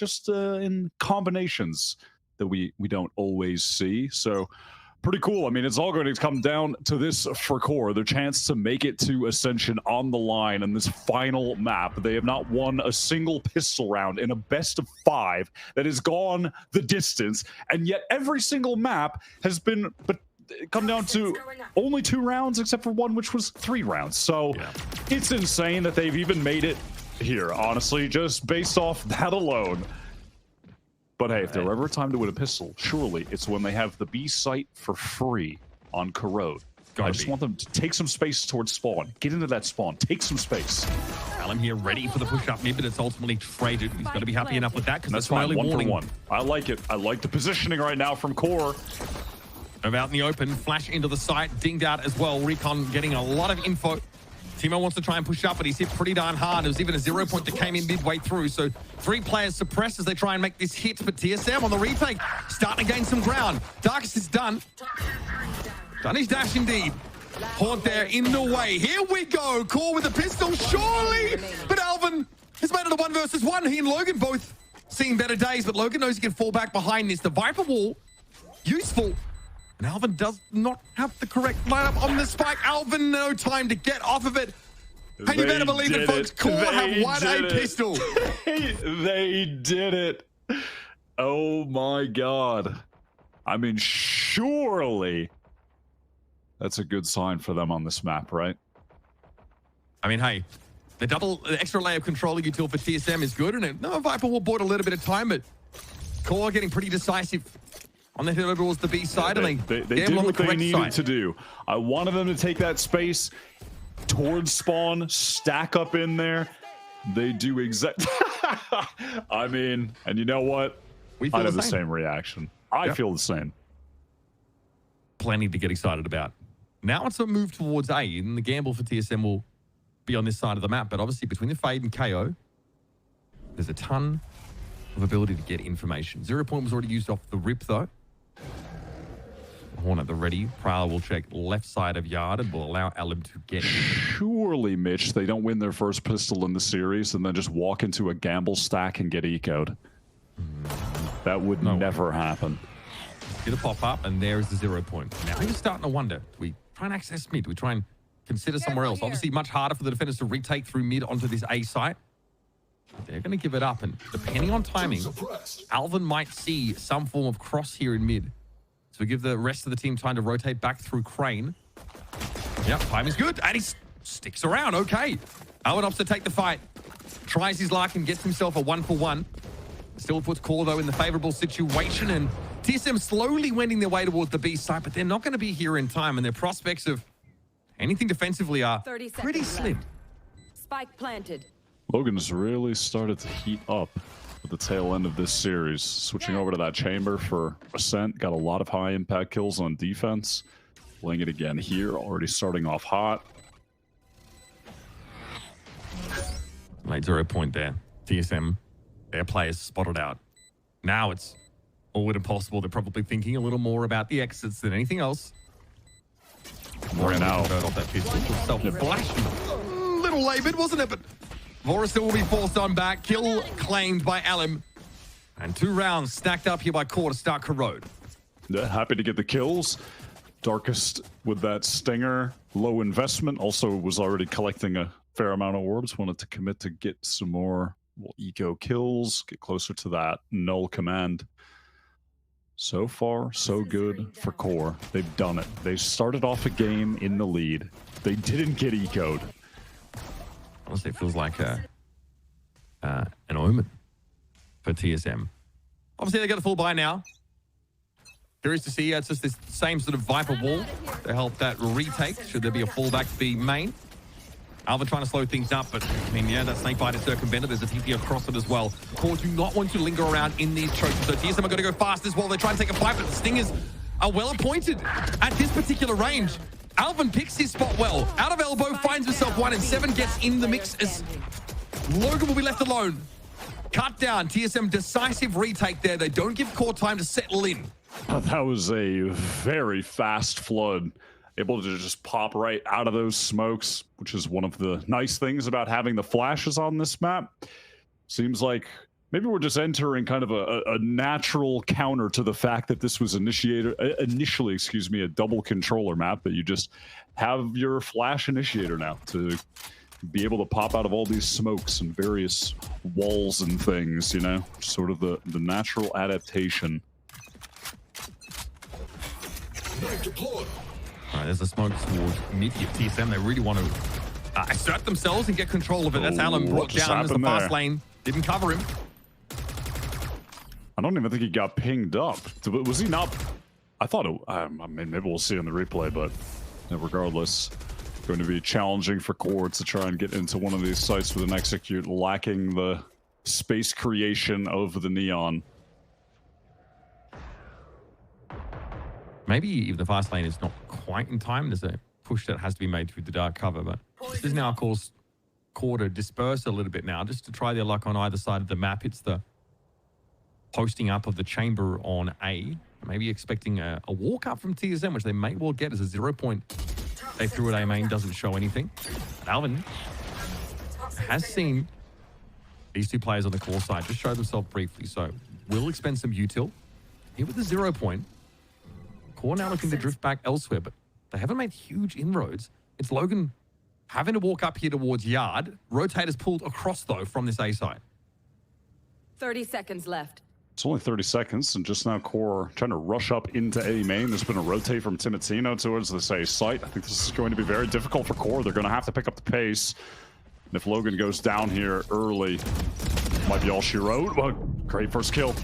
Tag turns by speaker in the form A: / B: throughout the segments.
A: just in combinations that we don't always see. So pretty cool. I mean, it's all going to come down to this for Core, their chance to make it to Ascension on the line in this final map. They have not won a single pistol round in a best of 5 that has gone the distance, and yet every single map has been come down to only 2 rounds, except for one which was 3 rounds. So it's insane that they've even made it here, honestly, just based off that alone. But hey, if there ever a time to win a pistol, surely it's when they have the B site for free on Corrode. I just want them to take some space towards spawn. Get into that spawn. Take some space.
B: Alan here ready for the push-up mid, but it's ultimately traded. He's got to be happy enough with that because
A: that's fine. 1 for 1. I like it. I like the positioning right now from Core.
B: Out in the open, flash into the site, dinged out as well. Recon getting a lot of info. Timo wants to try and push up, but he's hit pretty darn hard. There was even a 0 point that came in midway through. So 3 players suppressed as they try and make this hit. But TSM on the retake, starting to gain some ground. Darkest is done. Done his dash indeed. Haunt there in the way. Here we go. Core with a pistol, surely. But Alvin has made it a 1 versus 1. He and Logan both seeing better days, but Logan knows he can fall back behind this. The Viper wall, useful. And Alvin does not have the correct lineup on the spike. Alvin, no time to get off of it. And you better believe it, folks. Core have won a pistol.
A: They did it. Oh my God. I mean, surely that's a good sign for them on this map, right?
B: I mean, hey, the extra layer of controlling util for TSM is good. And Viper will bought a little bit of time, but Core getting pretty decisive on the hit over towards the B side, and
A: they did what they needed to do. I wanted them to take that space towards spawn, stack up in there. They do exact. I mean, and you know what? I have the same reaction. I feel the same.
B: Plenty to get excited about. Now it's a move towards A, and the gamble for TSM will be on this side of the map. But obviously, between the Fade and KO, there's a ton of ability to get information. 0 point was already used off the rip, though. Horn at the ready. Prowler will check left side of yard and will allow Alum to get in.
A: Surely, Mitch, they don't win their first pistol in the series and then just walk into a gamble stack and get ecoed. That would never happen.
B: Get a pop up, and there's the 0 point. Now you're starting to wonder, do we try and access mid? Do we try and consider somewhere else? Obviously, much harder for the defenders to retake through mid onto this A site. They're going to give it up, and depending on timing, Alvin might see some form of cross here in mid. So we give the rest of the team time to rotate back through Crane. Yep, timing's good, and he sticks around. Okay. Alvin opts to take the fight. Tries his luck and gets himself a 1 for 1. Still puts Core, though, in the favorable situation, and TSM slowly wending their way towards the B site, but they're not going to be here in time, and their prospects of anything defensively are pretty slim.
C: Spike planted.
A: Logan's really started to heat up at the tail end of this series. Switching over to that chamber for Ascent. Got a lot of high impact kills on defense. Playing it again here, already starting off hot.
B: Late 0 point there. TSM, their players spotted out. Now it's all but impossible. They're probably thinking a little more about the exits than anything else. More now. Off that pistol. Self-flashing. Little labored, wasn't it? But Voracil will be forced on back. Kill claimed by Alum. And 2 rounds stacked up here by Core to start Corrode.
A: Yeah, happy to get the kills. Darkest with that stinger. Low investment. Also was already collecting a fair amount of orbs. Wanted to commit to get some more eco kills. Get closer to that null command. So far, so good for Core. They've done it. They started off a game in the lead. They didn't get eco'd.
B: Honestly, it feels like an omen for TSM. Obviously, they got a full buy now. Curious to see, it's just this same sort of Viper wall to help that retake, should there be a fallback to be main. Alvin trying to slow things up, but I mean, yeah, that snakebite is circumvented. There's a TP across it as well. Core do not want to linger around in these chokes, so TSM are going to go fast as well. They try and take a fight, but the Stingers are well appointed at this particular range. Alvin picks his spot well. Out of elbow, finds himself 1, and 7 gets in the mix as Logan will be left alone. Cut down. TSM decisive retake there. They don't give Core time to settle in.
A: That was a very fast flood. Able to just pop right out of those smokes, which is one of the nice things about having the flashes on this map. Seems like Maybe we're just entering kind of a natural counter to the fact that this was initially, excuse me, a double controller map, that you just have your flash initiator now to be able to pop out of all these smokes and various walls and things, you know? Sort of the natural adaptation.
B: All right, there's a smoke towards mid here. TSM, they really want to assert themselves and get control of it. That's Alan brought down as the fast lane. Didn't cover him.
A: I don't even think he got pinged up. Was he not? I thought it, I mean, maybe we'll see on the replay, but regardless, going to be challenging for QOR to try and get into one of these sites with an execute, lacking the space creation of the neon.
B: Maybe even the fast lane is not quite in time. There's a push that has to be made through the dark cover, but this is now, of course, QOR to disperse a little bit now, just to try their luck on either side of the map. It's the posting up of the chamber on A. Maybe expecting a walk up from TSM, which they may well get as a 0 point. They threw at A main, doesn't show anything. Alvin has seen these two players on the QOR side just show themselves briefly, so will expend some util. Here with the 0 point. QOR now looking to drift back elsewhere, but they haven't made huge inroads. It's Logan having to walk up here towards Yard. Rotators pulled across, though, from this A side.
C: 30 seconds left.
A: It's only 30 seconds, and just now QOR trying to rush up into A main. There's been a rotate from Timotino towards this A site. I think this is going to be very difficult for QOR. They're going to have to pick up the pace. And if Logan goes down here early, might be all she wrote. Well, great first kill.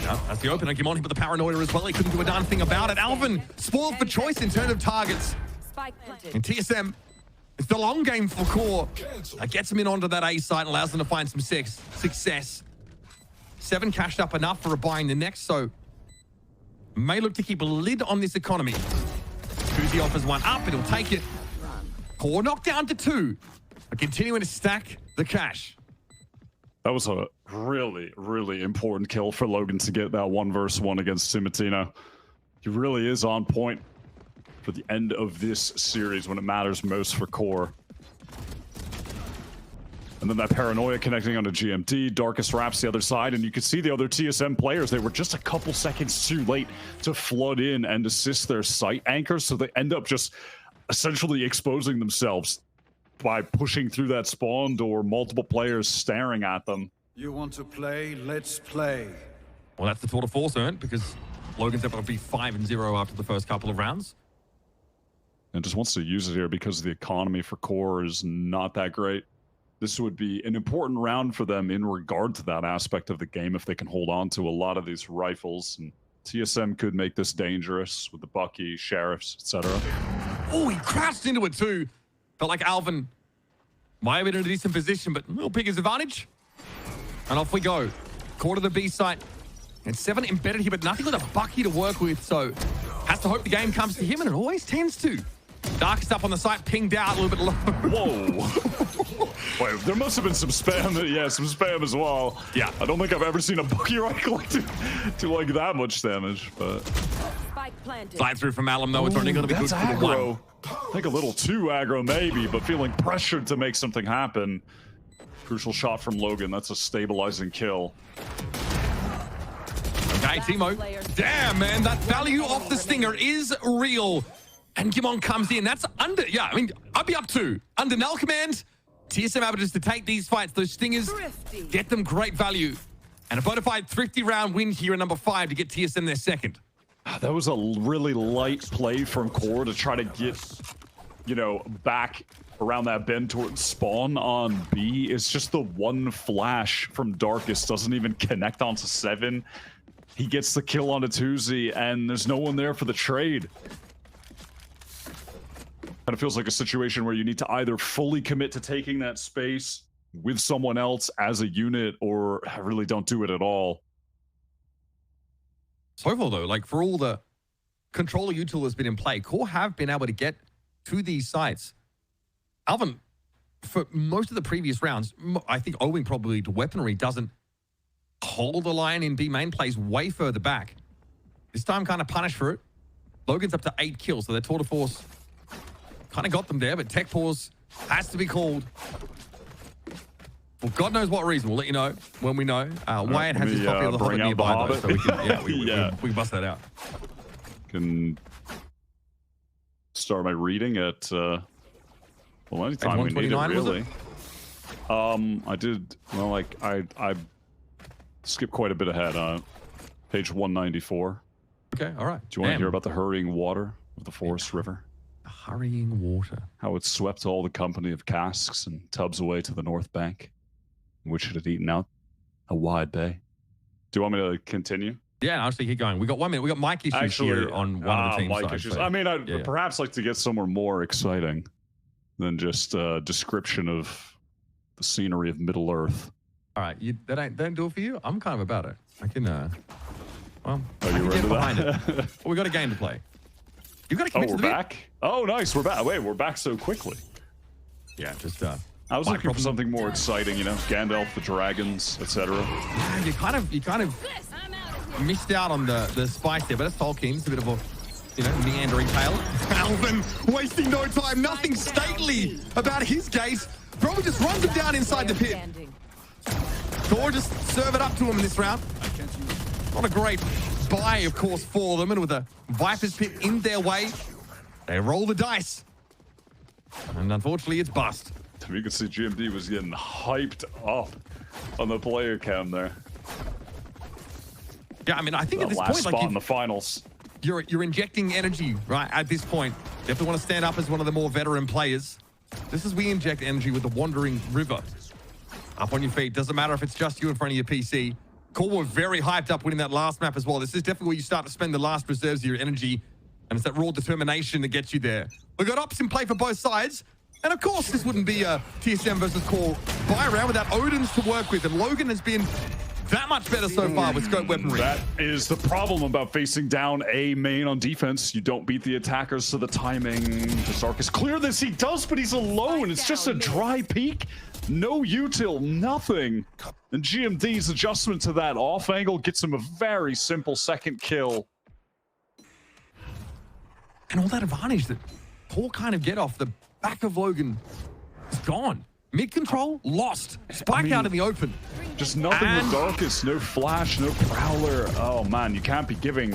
B: Yeah, that's the opener. Gimon hit with the paranoia as well. He couldn't do a darn thing about it. Alvin spoiled for choice in terms of targets.
C: Spike planted.
B: And TSM, it's the long game for QOR. That gets them in onto that A site and allows them to find some success. 7 cashed up enough for a buy in the next, so may look to keep a lid on this economy. Kuzi offers one up, and he'll take it. QOR knocked down to 2. But continuing to stack the cash.
A: That was a really, really important kill for Logan to get that 1 versus 1 against Timotino. He really is on point for the end of this series when it matters most for QOR. And then that paranoia connecting onto GMD, Darkest wraps the other side, and you can see the other TSM players, they were just a couple seconds too late to flood in and assist their site anchors, so they end up just essentially exposing themselves by pushing through that spawn door, multiple players staring at them.
D: You want to play? Let's play.
B: Well, that's the tour de force earned, because Logan's able to be 5-0 after the first couple of rounds.
A: And just wants to use it here because the economy for QOR is not that great. This would be an important round for them in regard to that aspect of the game if they can hold on to a lot of these rifles. And TSM could make this dangerous with the Bucky, Sheriffs, etc.
B: Oh, he crashed into it too. Felt like Alvin might have been in a decent position, but he'll pick his advantage. And off we go. QOR to the B site. And 7 embedded here, but nothing with a Bucky to work with, so has to hope the game comes to him, and it always tends to. Darkest up on the site, pinged out a little bit low.
A: Whoa. Wait, there must have been some spam. Yeah, some spam as well.
B: Yeah.
A: I don't think I've ever seen a Bucky right click do like that much damage, but...
C: Spike planted.
B: Slide through from Alum, though. It's only going to be good
A: that's
B: for the
A: aggro.
B: 1.
A: I think a little too aggro maybe, but feeling pressured to make something happen. Crucial shot from Logan. That's a stabilizing kill.
B: Okay, Timo. Damn, man. That value off the Stinger is real. And Gimon comes in. That's under... Yeah, I mean, I'd be up to. Under null command, TSM able just to take these fights. Those Stingers
C: Thrifty.
B: get them great value. And a bona fide Thrifty round win here in number 5 to get TSM their second.
A: That was a really light play from QOR to try to get, you know, back around that bend towards spawn on B. It's just the one flash from Darkest doesn't even connect onto 7. He gets the kill onto Tuzi, and there's no one there for the trade. Kind of feels like a situation where you need to either fully commit to taking that space with someone else as a unit, or really don't do it at all.
B: So far, though, like for all the controller util has been in play, QOR have been able to get to these sites. Alvin, for most of the previous rounds, I think owing probably to weaponry, doesn't hold the line in B main, plays way further back. This time kind of punished for it. Logan's up to 8 kills, so their tour de force kind of got them there, but tech pause has to be called Well, God knows what reason. We'll let you know when we know. Wyatt has his copy of the Hobbit
A: bring out the
B: nearby, though,
A: Hobbit.
B: so we can,
A: Yeah.
B: we can bust that out.
A: Can start my reading at well, anytime we need it,
B: 129, was
A: really. I did, well, like I skipped quite a bit ahead. Page 194.
B: Okay, all right.
A: Do you want to hear about the hurrying water of the Forest River?
B: The hurrying water.
A: How it swept all the company of casks and tubs away to the north bank, in which it had eaten out a wide bay. Do you want me to continue?
B: Yeah, actually, keep going. We got 1 minute. We got mic issues here on one of the teams.
A: Mic issues.
B: So,
A: I mean, I'd
B: yeah.
A: perhaps like to get somewhere more exciting than just a description of the scenery of Middle Earth.
B: All right, that don't do it for you. I'm kind of about it. I can, well,
A: Oh,
B: I
A: you
B: can
A: were
B: get
A: into
B: behind
A: that?
B: it. Well, we got a game to play. You got to commit
A: Oh,
B: to
A: we're
B: the bit.
A: back? Oh, nice. We're back. Wait, we're back so quickly.
B: Yeah, just
A: I was
B: mic
A: looking for
B: problem.
A: something more exciting, you know, Gandalf, the dragons, etc.
B: You kind of missed out on the spice there, but it's Tolkien. It's a bit of a, meandering tale. Alvin wasting no time. Nothing stately about his case. Probably just runs him down inside the pit.
C: Standing.
B: QOR just serve it up to him in this round. Not a great buy, of course, for them. And with a Viper's pit in their way, they roll the dice. And unfortunately, it's bust.
A: You can see GMD was getting hyped up on the player cam there.
B: Yeah, I mean, I think
A: The
B: at this
A: last
B: point,
A: spot
B: like
A: in the finals.
B: you're injecting energy, right? At this point, you have to want to stand up as one of the more veteran players. This is we inject energy with the Wandering River. Up on your feet. Doesn't matter if it's just you in front of your PC. QOR were very hyped up winning that last map as well. This is definitely where you start to spend the last reserves of your energy. And it's that raw determination that gets you there. We've got ops in play for both sides. And of course, this wouldn't be a TSM versus QOR buy round without Odin's to work with. And Logan has been that much better so far with scope weaponry.
A: That is the problem about facing down a main on defense. You don't beat the attackers, so the timing. Zark is clear this. He does, but he's alone. It's just a dry peek. No util, nothing. And GMD's adjustment to that off angle gets him a very simple second kill.
B: And all that advantage that QOR kind of get off the back of Logan is gone. Mid control, lost. Spike out in the open.
A: Just nothing with Darkus, no flash, no prowler. Oh man, you can't be giving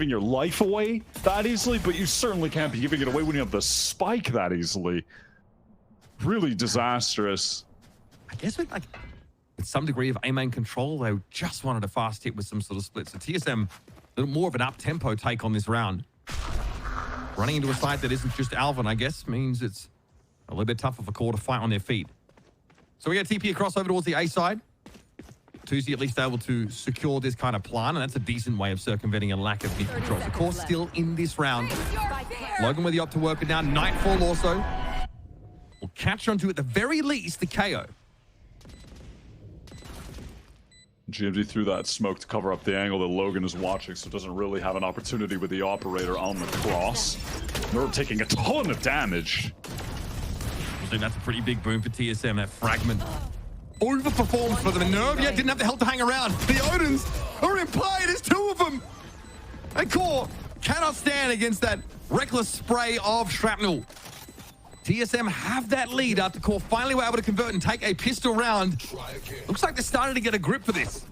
A: your life away that easily, but you certainly can't be giving it away when you have the spike that easily. Really disastrous.
B: I guess with some degree of A-main control, they just wanted a fast hit with some sort of split. So TSM, a little more of an up-tempo take on this round. Running into a site that isn't just Alvin, I guess, means it's a little bit tougher for QOR to fight on their feet. So we got TP across over towards the A side. Tuesday at least able to secure this kind of plan, and that's a decent way of circumventing a lack of mid control. So QOR still in this round. Logan with the op to work with now. Nightfall also will catch onto, at the very least, the KO.
A: GMD threw that smoke to cover up the angle that Logan is watching, so doesn't really have an opportunity with the operator on the cross. Nerve taking a ton of damage.
B: I think that's a pretty big boom for TSM, that fragment. Overperformed for them. And Nerve, yeah, didn't have the health to hang around. The Odins are in play. There's two of them. And QOR cannot stand against that reckless spray of shrapnel. TSM have that lead after QOR finally were able to convert and take a pistol round. Looks like they're starting to get a grip for this.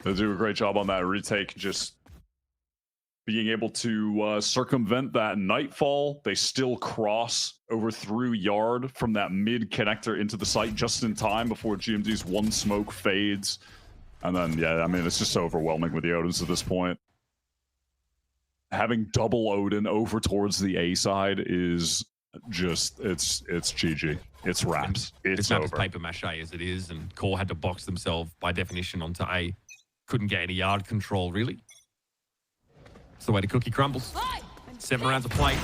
A: They do a great job on that retake, just being able to circumvent that Nightfall. They still cross over through Yard from that mid connector into the site just in time before GMD's one smoke fades. And then, yeah, I mean, it's just so overwhelming with the Odins at this point. Having double Odin over towards the A side is just, it's GG. It's wraps. It's
B: not
A: over.
B: as paper mache as it is, and QOR had to box themselves by definition onto A. Couldn't get any yard control, really. It's the way the cookie crumbles. 7 rounds of play.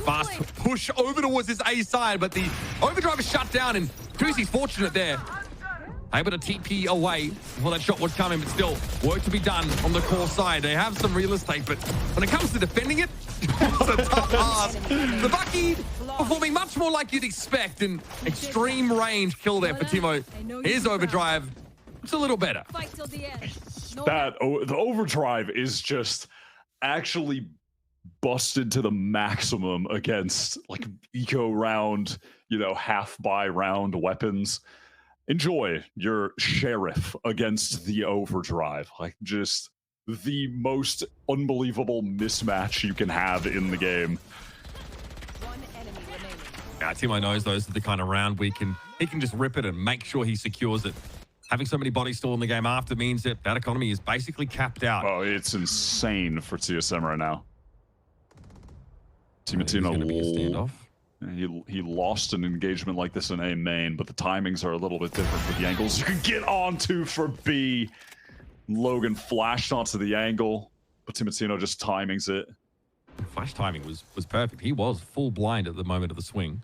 B: Fast push over towards this A side, but the overdrive is shut down, and Tuzi's fortunate there. Able to TP away before that shot was coming, but still, work to be done on the QOR side. They have some real estate, but when it comes to defending it, it's a tough ask. The Bucky performing much more like you'd expect, an extreme range kill there for Timo. His overdrive, it's a little better.
C: Fight till the end.
A: The overdrive is just actually busted to the maximum against like eco round, you know, half by round weapons. Enjoy your sheriff against the overdrive. Like, just the most unbelievable mismatch you can have in the game.
C: One enemy remaining.
B: Yeah, Timo knows those are the kind of round he can just rip it and make sure he secures it. Having so many bodies still in the game after means that that economy is basically capped out.
A: Oh, it's insane for TSM right now.
B: Standoff.
A: He lost an engagement like this in A main, but the timings are a little bit different with the angles you can get onto for B. Logan flashed onto the angle, but Timotino just timings it.
B: Flash timing was perfect. He was full blind at the moment of the swing.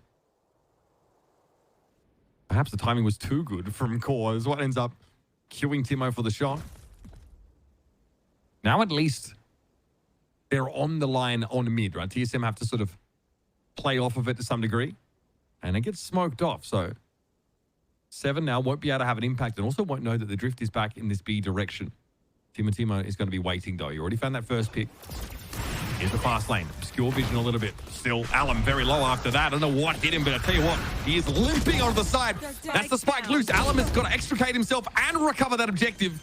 B: Perhaps the timing was too good from QOR is what ends up queuing Timo for the shot. Now at least they're on the line on mid, right? TSM have to sort of play off of it to some degree, and it gets smoked off. So 7 now won't be able to have an impact, and also won't know that the drift is back in this B direction. Timo is going to be waiting though. You already found that first pick. Here's the fast lane. Obscure vision a little bit. Still, Alum very low after that. I don't know what hit him, but I tell you what, he is limping onto the side. That's the spike loose. Alum has got to extricate himself and recover that objective.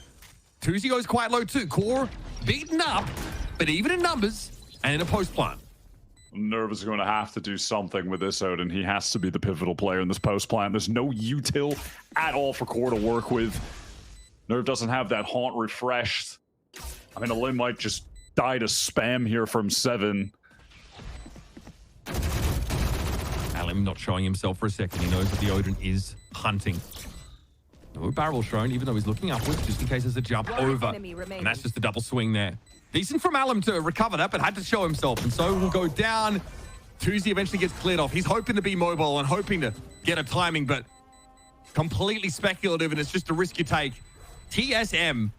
B: Tuzi goes quite low too. QOR beaten up, but even in numbers and in a post plant.
A: Nerve is going to have to do something with this, Odin. He has to be the pivotal player in this post plant. There's no util at all for QOR to work with. Nerve doesn't have that haunt refreshed. I mean, Alim might just die to spam here from 7.
B: Alim not showing himself for a second. He knows that the Odin is hunting. No barrel shown, even though he's looking upwards, just in case there's a jump over. And that's just a double swing there. Decent from Alim to recover that, but had to show himself. And so will go down. Tuzi eventually gets cleared off. He's hoping to be mobile and hoping to get a timing, but completely speculative, and it's just a risk you take. TSM,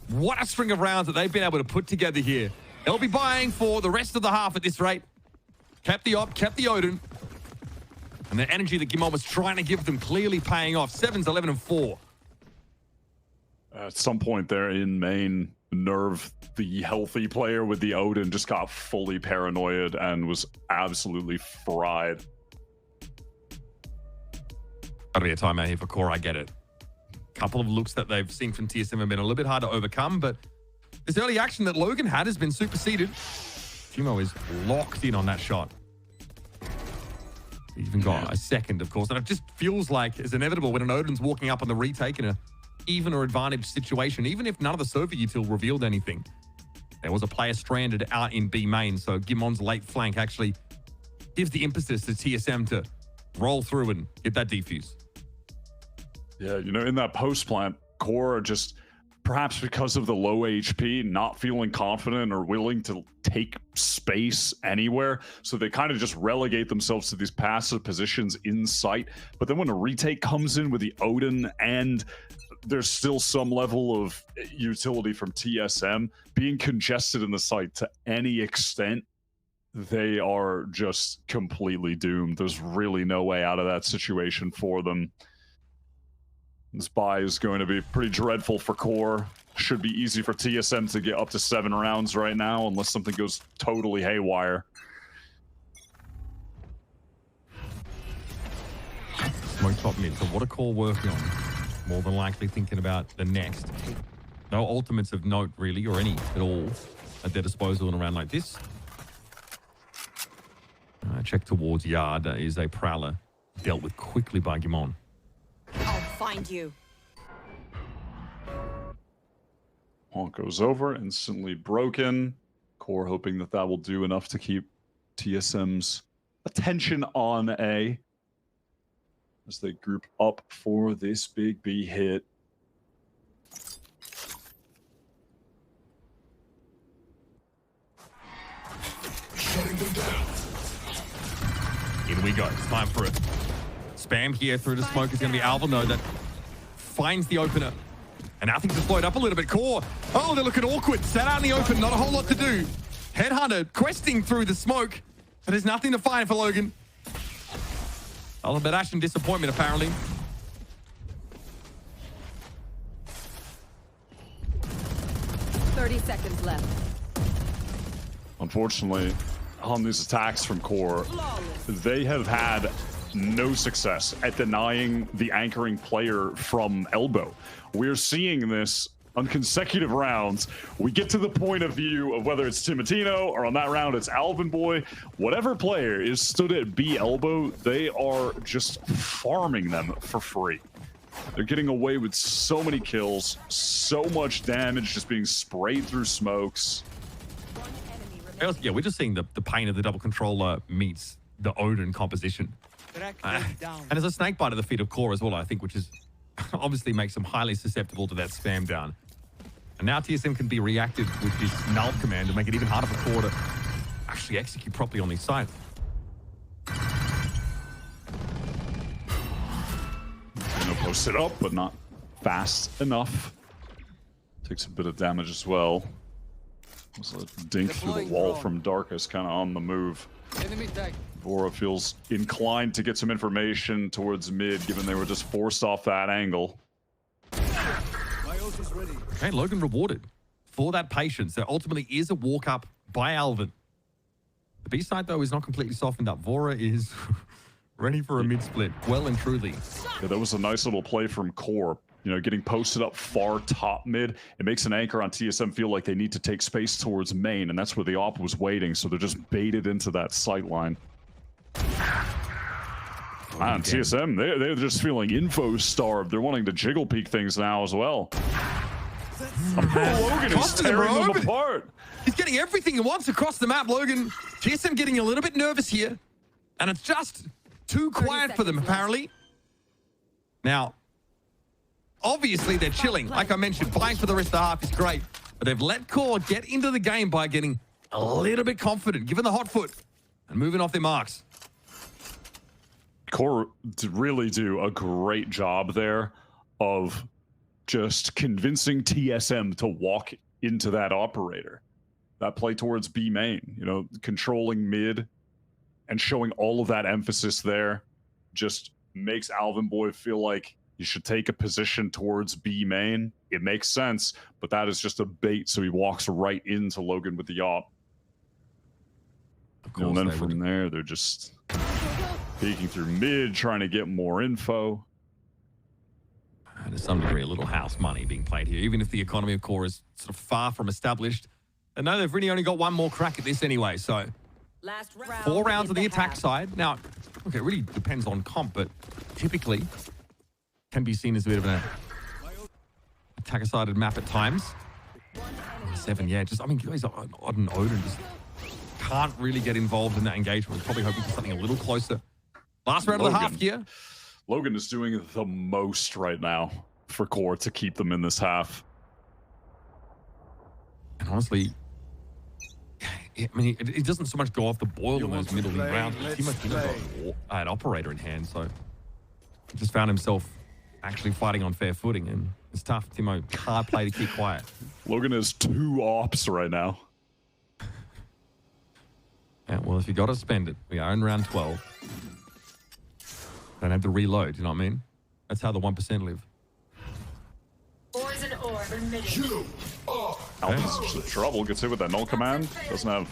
B: what a string of rounds that they've been able to put together here. They'll be buying for the rest of the half at this rate. Kept the op, kept the Odin. And the energy that Gimon was trying to give them clearly paying off. 7's 11 and 4.
A: At some point there in main, Nerve, the healthy player with the Odin, just got fully paranoid and was absolutely fried.
B: Gotta be a timeout here for QOR, I get it. Couple of looks that they've seen from TSM have been a little bit hard to overcome, but this early action that Logan had has been superseded. Timo is locked in on that shot. He's even got a second, of course, and it just feels like it's inevitable when an Odin's walking up on the retake in a even or advantage situation, even if none of the server util revealed anything. There was a player stranded out in B main, so Gimon's late flank actually gives the impetus to TSM to roll through and get that defuse.
A: Yeah, you know, in that post plant, QOR just, perhaps because of the low HP, not feeling confident or willing to take space anywhere. So they kind of just relegate themselves to these passive positions in sight. But then when a retake comes in with the Odin, and there's still some level of utility from TSM, being congested in the site to any extent, they are just completely doomed. There's really no way out of that situation for them. This buy is going to be pretty dreadful for QOR. Should be easy for TSM to get up to 7 rounds right now, unless something goes totally haywire.
B: Smoke top mid. So what are QOR working on? More than likely thinking about the next. No ultimates of note, really, or any at all at their disposal in a round like this. Check towards Yard. Is a Prowler dealt with quickly by Gimon.
C: I'll find you.
A: Honk goes over, instantly broken. QOR hoping that that will do enough to keep TSM's attention on A as they group up for this big B hit.
E: Shutting them down.
B: In we go. It's time for it. Spam here through the smoke is going to be Alvino that finds the opener. And now things have slowed up a little bit. QOR, oh, they're looking awkward. Sat out in the open, not a whole lot to do. Headhunter questing through the smoke, but there's nothing to find for Logan. A little bit action disappointment, apparently.
C: "30 seconds left."
A: Unfortunately, on these attacks from QOR, they have had no success at denying the anchoring player from elbow. We're seeing this on consecutive rounds. We get to the point of view of whether it's Timotino or on that round it's Alvin Boy. Whatever player is stood at B elbow, they are just farming them for free. They're getting away with so many kills, so much damage just being sprayed through smokes.
B: Yeah, we're just seeing the pain of the double controller meets the Odin composition. And there's a snake bite at the feet of QOR as well, I think, which is obviously makes them highly susceptible to that spam down. And now TSM can be reactive with this null command to make it even harder for QOR to actually execute properly on these sides.
A: Post it up, but not fast enough. Takes a bit of damage as well. There's a dink through the wall from Darkus, kind of on the move. Bora feels inclined to get some information towards mid, given they were just forced off that angle.
B: Okay, Logan rewarded for that patience. There ultimately is a walk up by Alvin. The B side, though, is not completely softened up. Vora is ready for a mid split, well and truly.
A: Yeah, that was a nice little play from QOR. You know, getting posted up far top mid. It makes an anchor on TSM feel like they need to take space towards main, and that's where the op was waiting, so they're just baited into that sight line. Man, TSM, they're just feeling info starved. They're wanting to jiggle peek things now as well. Logan is tearing them apart.
B: He's getting everything he wants across the map, Logan. TSM getting a little bit nervous here, and it's just too quiet for them, apparently. Now, obviously, they're chilling. Like I mentioned, buying for the rest of the half is great. But they've let QOR get into the game by getting a little bit confident, given the hot foot, and moving off their marks.
A: QOR really do a great job there of just convincing TSM to walk into that operator. That play towards B main, you know, controlling mid and showing all of that emphasis there just makes Alvin Boy feel like you should take a position towards B main. It makes sense, but that is just a bait, so he walks right into Logan with the op. And then from there, they're just peeking through mid, trying to get more info.
B: And to some degree, a little house money being played here, even if the economy of QOR is sort of far from established. And no, they've really only got one more crack at this anyway, so
C: Last round
B: 4 rounds on the attack
C: half.
B: side. Now, okay, it really depends on comp, but typically can be seen as a bit of an attacker-sided map at times. 7, yeah, just, I mean, guys, Odin just can't really get involved in that engagement. We're probably hoping for something a little closer. Last round of the half here.
A: Logan is doing the most right now for QOR to keep them in this half.
B: And honestly, I mean, it doesn't so much go off the boil in those middle rounds, but Timo's got an operator in hand, so he just found himself actually fighting on fair footing, and it's tough. Timo, hard play to keep quiet.
A: Logan has 2 ops right now.
B: Yeah, well, if you got to spend it, we are in round 12. Don't have to reload, you know what I mean? That's how the 1% live.
F: Poison orb emitting.
A: Alvin's in trouble, gets hit with that null command. Doesn't have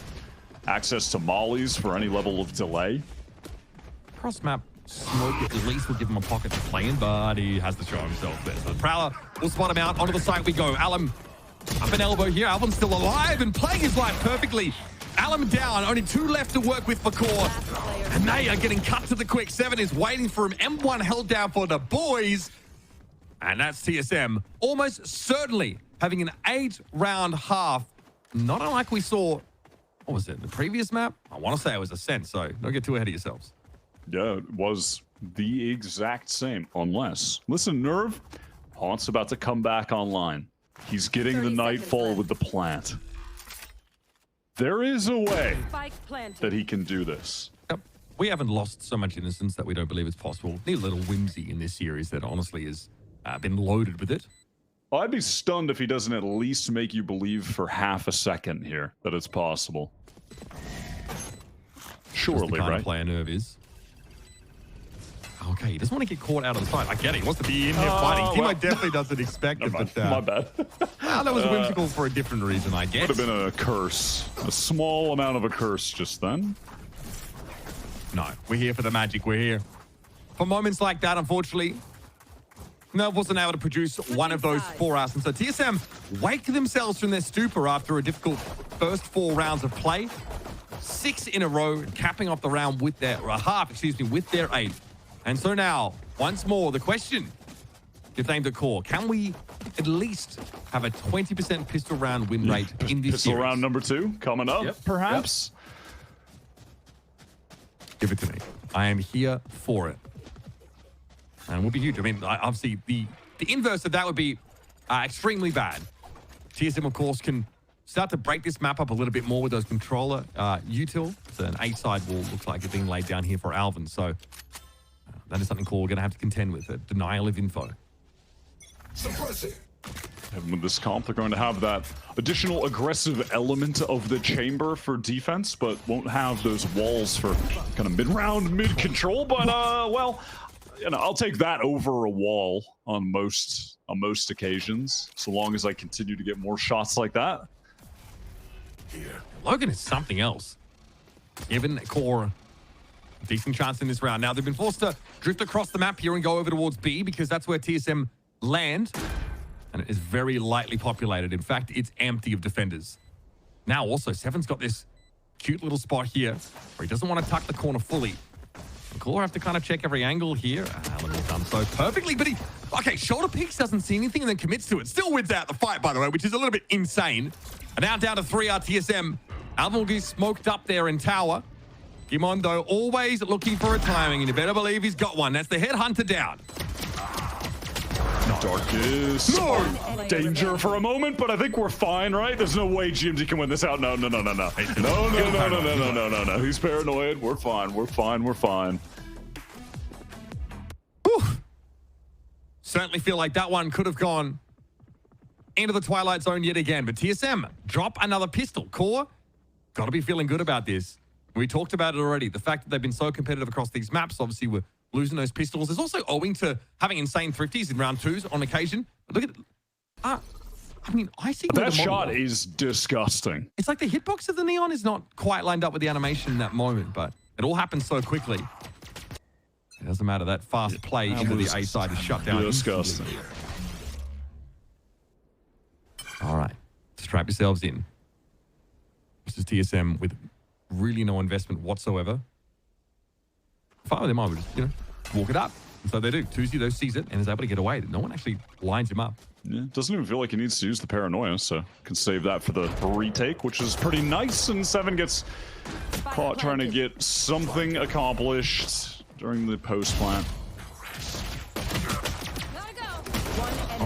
A: access to mollies for any level of delay.
B: Cross map smoke at least will give him a pocket to play in, but he has to show himself there. So the Prowler will spot him out. Onto the site we go. Alum up an elbow here. Alvin's still alive and playing his life perfectly. Alum down. Only 2 left to work with for QOR. And they are getting cut to the quick. 7 is waiting for him. M1 held down for the boys. And that's TSM almost certainly having an 8-round half. Not unlike we saw, what was it, the previous map? I want to say it was Ascent, so don't get too ahead of yourselves.
A: Yeah, it was the exact same, unless... Listen, Nerve, Haunt's about to come back online. He's getting the Nightfall with the plant. There is a way that he can do this.
B: Yep. We haven't lost so much innocence that we don't believe it's possible. Need a little whimsy in this series that honestly has been loaded with it.
A: I'd be stunned if he doesn't at least make you believe for half a second here that it's possible. Surely,
B: the kind
A: right?
B: of player Nerve is. Okay, he doesn't want to get caught out of the side. I get it. He wants to be in there fighting. Timo
A: well,
B: definitely doesn't expect it. But,
A: my bad.
B: well, that was whimsical for a different reason, I guess.
A: Would have been a curse. A small amount of a curse just then.
B: No, we're here for the magic. We're here for moments like that, unfortunately. Nerve wasn't able to produce one of those for us. And so TSM wake themselves from their stupor after a difficult first 4 rounds of play. 6 in a row, capping off the round with their, or a half, excuse me, with their 8. And so now, once more, the question gets aimed at Core. Can we at least have a 20% pistol round win rate in this
A: Pistol
B: series?
A: round number 2 coming up, perhaps?
B: Give it to me. I am here for it. And it would be huge. I mean, obviously, the inverse of that would be extremely bad. TSM, of course, can start to break this map up a little bit more with those controller util. So an A-side wall looks like it's being laid down here for Alvin. So that is something Core we're going to have to contend with. A denial of info.
E: Suppressing.
A: And with this comp, they're going to have that additional aggressive element of the chamber for defense, but won't have those walls for kind of mid-round, mid-control. But, well, you know, I'll take that over a wall on most occasions, so long as I continue to get more shots like that.
B: Logan is something else. Given Core a decent chance in this round. Now, they've been forced to drift across the map here and go over towards B because that's where TSM land. And it is very lightly populated. In fact, it's empty of defenders. Now, also, Seven's got this cute little spot here where he doesn't want to tuck the corner fully. And Core have to kind of check every angle here. Alan has done so perfectly, but he... Okay, shoulder picks, doesn't see anything, and then commits to it. Still wins out the fight, by the way, which is a little bit insane. And now down to 3 are TSM. Alvin will get smoked up there in tower. Gimondo always looking for a timing, and you better believe he's got one. That's the headhunter down.
A: Darkest danger for a moment, but I think we're fine, right? There's no way GMD can win this out. No. No. He's paranoid. We're fine. We're fine.
B: Whew. Certainly feel like that one could have gone into the Twilight Zone yet again. But TSM, drop another pistol. Core, got to be feeling good about this. We talked about it already. The fact that they've been so competitive across these maps, obviously we're losing those pistols is also owing to having insane thrifties in round 2s on occasion. But look at I mean, I see
A: that shot is disgusting.
B: It's like the hitbox of the Neon is not quite lined up with the animation in that moment, but it all happens so quickly. It doesn't matter. That fast play into the A side is shut down.
A: Disgusting.
B: All right, strap yourselves in. This is TSM with really no investment whatsoever. 5 of them I would just, walk it up. And so they do. Tuesday, though, sees it and is able to get away. No one actually lines him up.
A: Yeah, doesn't even feel like he needs to use the paranoia, so can save that for the retake, which is pretty nice. And 7 gets caught trying to get something accomplished during the post plant.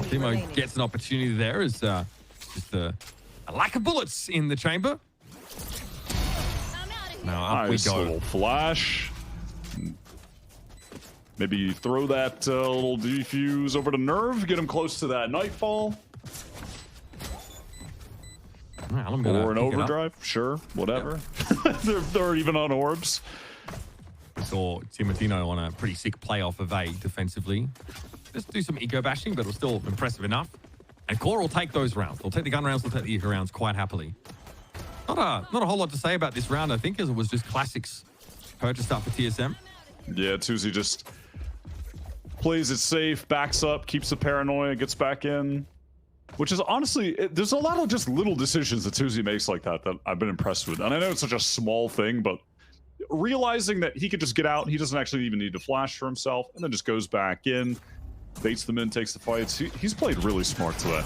B: Timo gets an opportunity there as just a lack of bullets in the chamber. Now up we go.
A: Little flash. Maybe throw that little defuse over to Nerve, get him close to that Nightfall. Or an overdrive, sure, whatever. Yeah. they're even on orbs.
B: We saw Timotino on a pretty sick playoff of A defensively. Just do some eco bashing, but it was still impressive enough. And Core will take those rounds. They'll take the gun rounds, they'll take the eco rounds quite happily. Not a whole lot to say about this round, I think, as it was just classics purchased up for TSM.
A: Yeah, Tuzi just plays it safe, backs up, keeps the paranoia, gets back in. Which is honestly, there's a lot of just little decisions that Tuzi makes like that I've been impressed with. And I know it's such a small thing, but realizing that he could just get out, he doesn't actually even need to flash for himself, and then just goes back in, baits them in, takes the fights. He's played really smart today.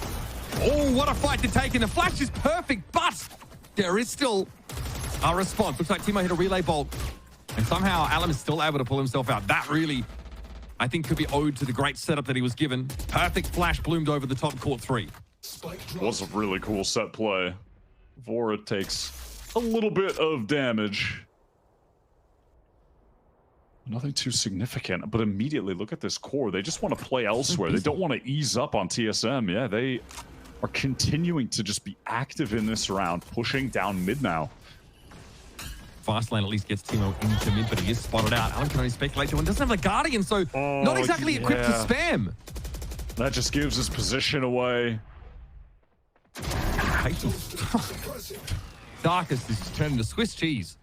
B: Oh, what a fight to take, and the flash is perfect, but there is still a response. Looks like Timo hit a relay bolt, and somehow Alam is still able to pull himself out. That really, I think, could be owed to the great setup that he was given. Perfect flash bloomed over the top court 3.
A: Was a really cool set play. Vora takes a little bit of damage. Nothing too significant, but immediately look at this core. They just want to play elsewhere. They don't want to ease up on TSM. Yeah, they are continuing to just be active in this round, pushing down mid now.
B: Fast lane at least gets Timo into mid, but he is spotted out. Alan can only speculate to one. Doesn't have the Guardian, so not exactly equipped to spam.
A: That just gives his position away.
B: Darkest is turned into Swiss cheese.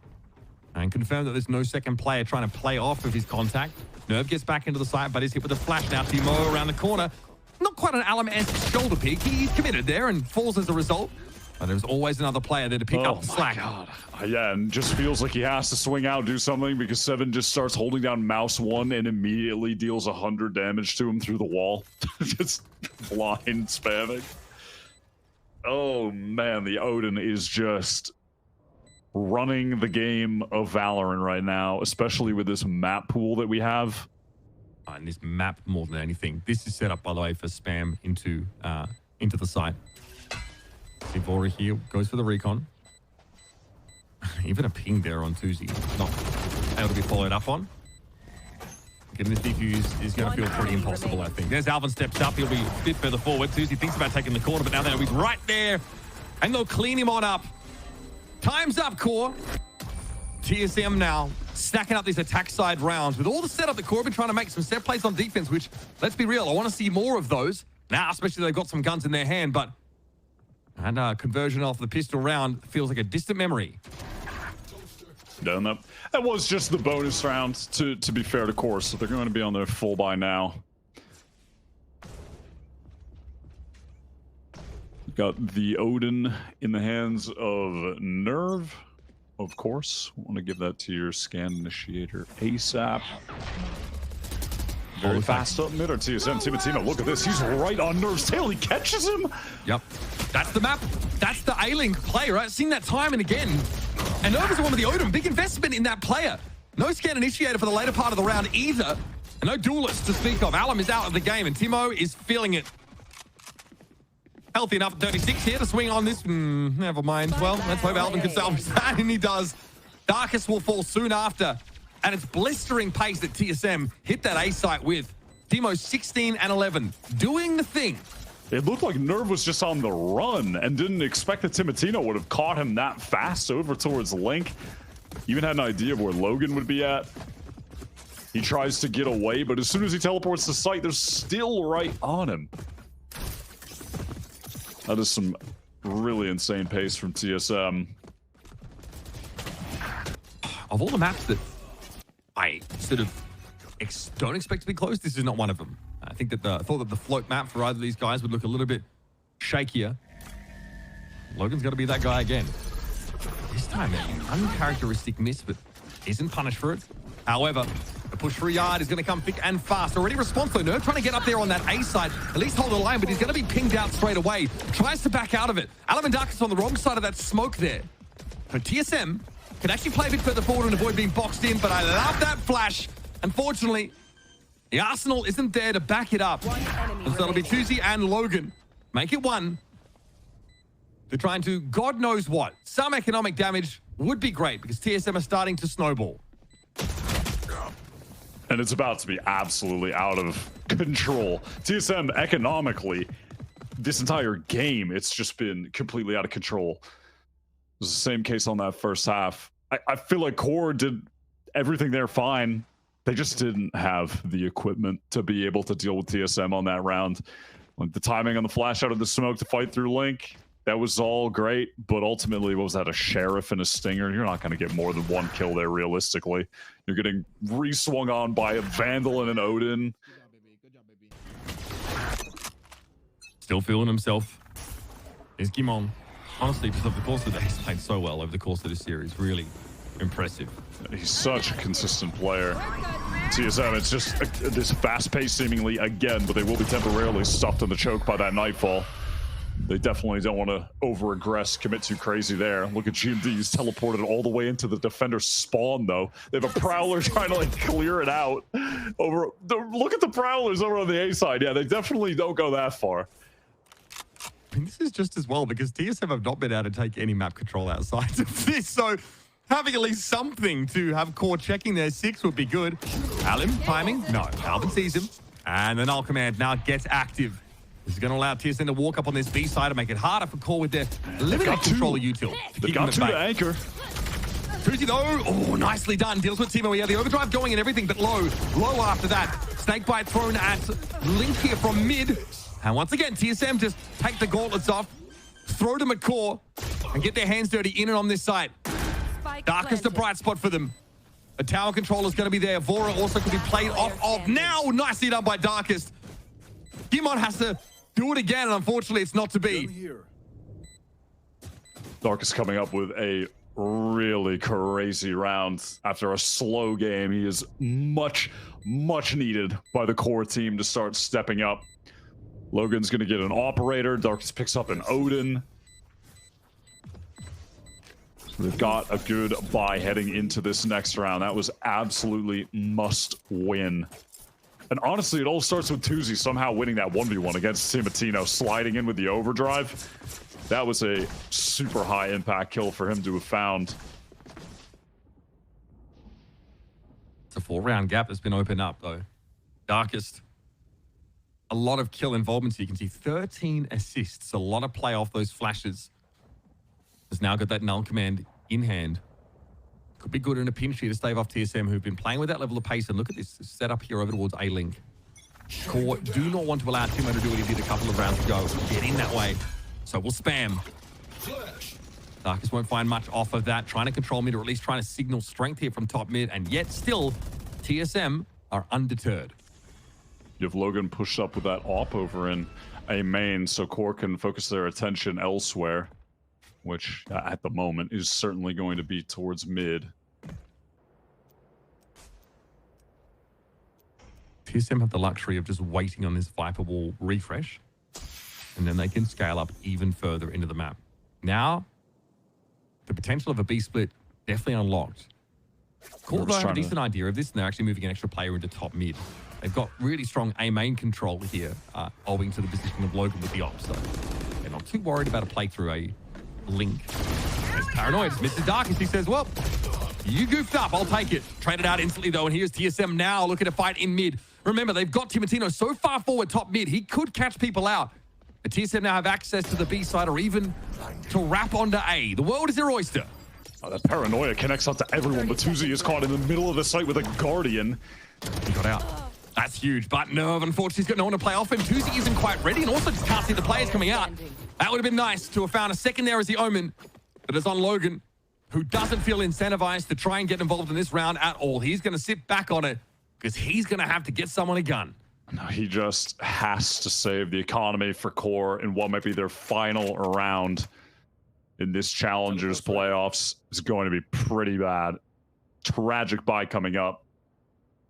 B: And confirmed that there's no second player trying to play off of his contact. Nerve gets back into the site, but is hit with a flash now. Timo around the corner. Not quite an Alam-esque shoulder pick. He's committed there and falls as a result. But there's always another player there to pick up the slack.
A: God. Yeah, and just feels like he has to swing out, do something, because Seven just starts holding down mouse 1 and immediately deals 100 damage to him through the wall. Just blind spamming. Oh man, the Odin is just running the game of Valorant right now, especially with this map pool that we have.
B: And this map, more than anything, this is set up, by the way, for spam into the site. Ivori here goes for the recon. Even a ping there on Tuzi. Not able to be followed up on. Getting this defuse is going to feel pretty impossible, I think. There's Alvin steps up. He'll be a bit further forward. Tuzi thinks about taking the corner, but now he's right there. And they'll clean him on up. Time's up, QOR. TSM now stacking up these attack side rounds with all the setup that QOR have been trying to make some set plays on defense, which, let's be real, I want to see more of those. Now, especially they've got some guns in their hand, but conversion off the pistol round feels like a distant memory.
A: Done that. That was just the bonus round, to be fair to QOR, so they're going to be on their full buy now. Got the Odin in the hands of Nerve, of course. Want to give that to your scan initiator ASAP. Very fast up mid, or TSM. Timo, look at this. He's right on Nerve's tail. He catches him.
B: Yep. That's the map. That's the A-Link play, right? Seen that time and again. And Nerve is the one with the Odin. Big investment in that player. No scan initiator for the later part of the round either. And no duelist to speak of. Alam is out of the game, and Timo is feeling it. Healthy enough at 36 here to swing on this. Never mind. Well, let's hope Alvin can salvage that, and he does. Darkest will fall soon after. And it's blistering pace that TSM hit that A site with. Timo 16 and 11, doing the thing.
A: It looked like Nerve was just on the run and didn't expect that Timotino would have caught him that fast over towards Link. Even had an idea of where Logan would be at. He tries to get away, but as soon as he teleports to site, they're still right on him. That is some really insane pace from TSM.
B: Of all the maps that I sort of don't expect to be close, this is not one of them. I think that I thought that the float map for either of these guys would look a little bit shakier. Logan's got to be that guy again. This time, an uncharacteristic miss, but isn't punished for it. However, the push for a yard is going to come thick and fast. Already response though. Nerve trying to get up there on that A side, at least hold the line, but he's going to be pinged out straight away. Tries to back out of it. Alam and Darkest on the wrong side of that smoke there. But TSM can actually play a bit further forward and avoid being boxed in, but I love that flash. Unfortunately, the Arsenal isn't there to back it up. And so it'll be Tuzi and Logan. Make it one. They're trying to, God knows what. Some economic damage would be great because TSM are starting to snowball.
A: And it's about to be absolutely out of control. TSM economically, this entire game, it's just been completely out of control. It was the same case on that first half. I feel like QOR did everything there fine. They just didn't have the equipment to be able to deal with TSM on that round. Like the timing on the flash out of the smoke to fight through Link, that was all great, but ultimately, what was that, a Sheriff and a Stinger? You're not going to get more than one kill there, realistically. You're getting re-swung on by a Vandal and an Odin.
B: Still feeling himself. Is Gimon. Honestly, just over the course of the day, he's played so well over the course of this series. Really impressive.
A: He's such a consistent player. TSM, it's just this fast pace seemingly again, but they will be temporarily stuffed in the choke by that Nightfall. They definitely don't want to over-aggress, commit too crazy there. Look at GMD, he's teleported all the way into the defender's spawn, though. They have a Prowler trying to, like, clear it out. Look at the Prowlers over on the A side. Yeah, they definitely don't go that far.
B: I mean, this is just as well, because TSM have not been able to take any map control outside of this, so having at least something to have QOR checking their 6 would be good. Alim, timing? No. Alvin sees him. And the null command now gets active. This is going to allow TSM to walk up on this B side and make it harder for QOR with their limited control of util.
A: They've got 2 to anchor.
B: Thrifty though, oh, nicely done. Deals with Timo. Yeah, the overdrive going and everything, but low after that. Snakebite thrown at Link here from mid. And once again, TSM just take the gauntlets off, throw them at core, and get their hands dirty in and on this side. Darkest a bright spot for them. A tower controller's going to be there. Vora also could be played off of now. Nicely done by Darkest. Gimon has to do it again, and unfortunately, it's not to be.
A: Darkest coming up with a really crazy round. After a slow game, he is much needed by the core team to start stepping up. Logan's going to get an operator. Darkest picks up an Odin. They've got a good buy heading into this next round. That was absolutely must win. And honestly, it all starts with Tuzi somehow winning that 1v1 against Timatino, sliding in with the overdrive. That was a super high impact kill for him to have found.
B: It's a 4-round gap that's been opened up though. Darkest, a lot of kill involvement. So you can see 13 assists, a lot of play off those flashes. Has now got that null command in hand. Could be good in a pinch here to stave off TSM, who've been playing with that level of pace. And look at this setup here over towards A-Link. Core do not want to allow Timo to do what he did a couple of rounds ago. Get in that way. So we'll spam. Darkest won't find much off of that. Trying to control mid, or at least trying to signal strength here from top mid. And yet still, TSM are undeterred.
A: You have Logan pushed up with that op over in A main, so Core can focus their attention elsewhere, which at the moment is certainly going to be towards mid.
B: TSM have the luxury of just waiting on this Viper Wall refresh, and then they can scale up even further into the map. Now, the potential of a B split definitely unlocked. Core though have a decent idea of this, and they're actually moving an extra player into top mid. They've got really strong A main control here, owing to the position of Logan with the ops. So they're not too worried about a play through a Link. There's Paranoid. Mr. Darkest, he says, well, you goofed up. I'll take it. Traded out instantly, though, and here's TSM now looking to fight in mid. Remember, they've got Timatino so far forward top mid, he could catch people out. But TSM now have access to the B side or even to wrap onto A. The world is their oyster.
A: Oh, that paranoia connects out to everyone, but Tuzi is caught in the middle of the site with a Guardian.
B: He got out. That's huge, but Nerve, unfortunately, he's got no one to play off him. Tuzi isn't quite ready, and also just can't see the players coming out. That would have been nice to have found a second there as the Omen, but it's on Logan, who doesn't feel incentivized to try and get involved in this round at all. He's going to sit back on it because he's going to have to get someone a gun.
A: No, he just has to save the economy for Core in what might be their final round in this Challengers playoffs. Is going to be pretty bad. Tragic buy coming up.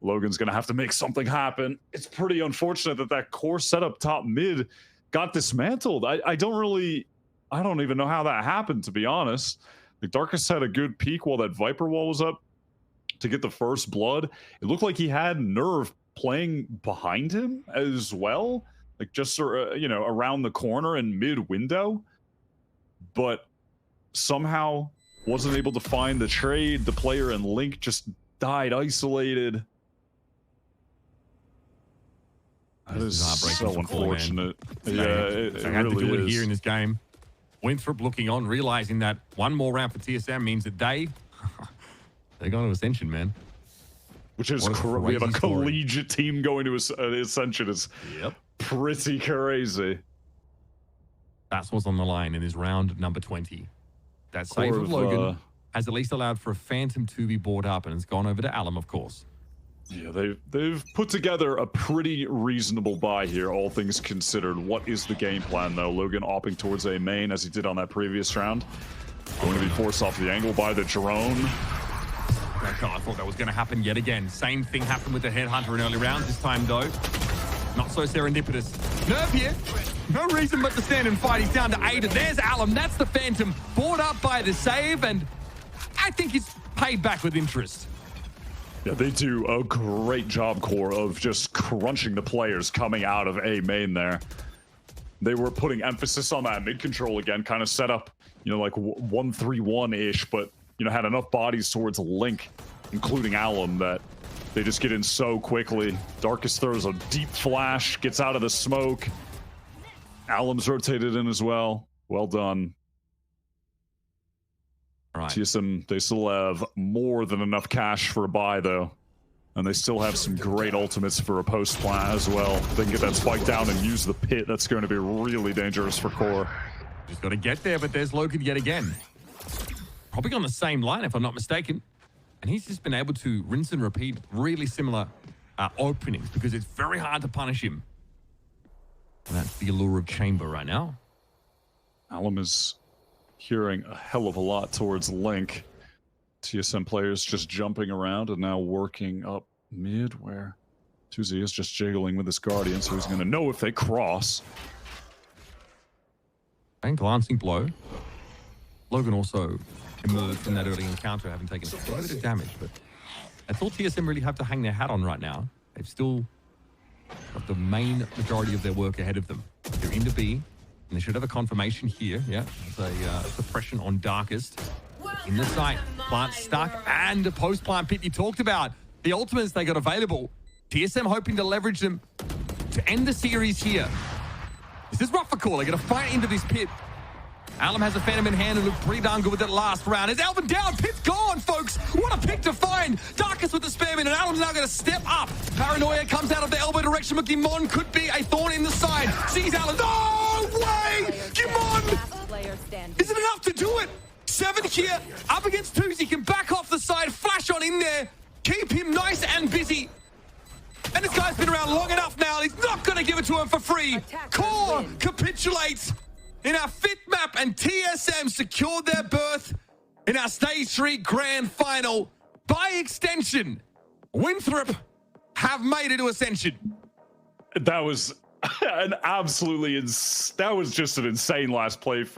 A: Logan's going to have to make something happen. It's pretty unfortunate that that Core setup top mid got dismantled. I don't even know how that happened, to be honest. The Darkest had a good peek while that Viper wall was up to get the first blood. It looked like he had Nerve playing behind him as well, like just around the corner and mid window, but somehow wasn't able to find the trade. The player and Link just died isolated. That is so unfortunate. Yeah, it
B: had
A: really
B: to do it
A: is.
B: here in this game. Winthrop looking on, realizing that one more round for TSM means that they're going to Ascension, man.
A: Which is we have a collegiate team going to Ascension. Is pretty crazy.
B: That's what's on the line in this round number 20. That save of Logan has at least allowed for a Phantom to be brought up, and it's gone over to Alum, of course.
A: Yeah, they've put together a pretty reasonable buy here, all things considered. What is the game plan, though? Logan opping towards A main, as he did on that previous round. Going to be forced off the angle by the drone.
B: Okay, I thought that was going to happen yet again. Same thing happened with the Headhunter in early rounds. This time, though, not so serendipitous. Nerve here. No reason but to stand and fight. He's down to 8. And there's Alum. That's the Phantom. Brought up by the save. And I think he's paid back with interest.
A: Yeah, they do a great job, Core, of just crunching the players coming out of A main there. They were putting emphasis on that mid control again, kind of set up, like 1-3-1-ish, but, had enough bodies towards Link, including Alum, that they just get in so quickly. Darkest throws a deep flash, gets out of the smoke. Alum's rotated in as well. Well done.
B: All right. right.
A: TSM, they still have more than enough cash for a buy, though. And they still have some great ultimates for a post plant as well. They can get that spike down and use the pit. That's going to be really dangerous for Core.
B: Just got to get there, but there's Logan yet again. Probably on the same line, if I'm not mistaken. And he's just been able to rinse and repeat really similar openings because it's very hard to punish him. And that's the allure of Chamber right now.
A: Alum is hearing a hell of a lot towards Link. TSM players just jumping around and now working up mid where Tuzi is just jiggling with his Guardian, so he's going to know if they cross.
B: And glancing blow. Logan also emerged from that early encounter, having taken a bit of damage, but that's all TSM really have to hang their hat on right now. They've still got the main majority of their work ahead of them. They're into B, and they should have a confirmation here. Yeah, there's a suppression on Darkest. In the site, plant stuck, and the post-plant pit you talked about. The ultimates they got available. TSM hoping to leverage them to end the series here. This is rough for Core. They're going to fight into this pit. Alum has a Phantom in hand and looked pretty darn good with that last round. Is Alvin down? Pit's gone, folks. What a pick to find. Darkest with the spam in, and Alum's now going to step up. Paranoia comes out of the elbow direction. Gimon could be a thorn in the side. Sees Alum. No way! Gimon! Is it enough to do it? 7 here, up against 2. He can back off the side, flash on in there, keep him nice and busy. And this guy's been around long enough now. He's not going to give it to him for free. Core capitulates in our 5th map, and TSM secured their berth in our Stage 3 Grand Final. By extension, Winthrop have made it to Ascension.
A: That was an absolutely that was just an insane last play for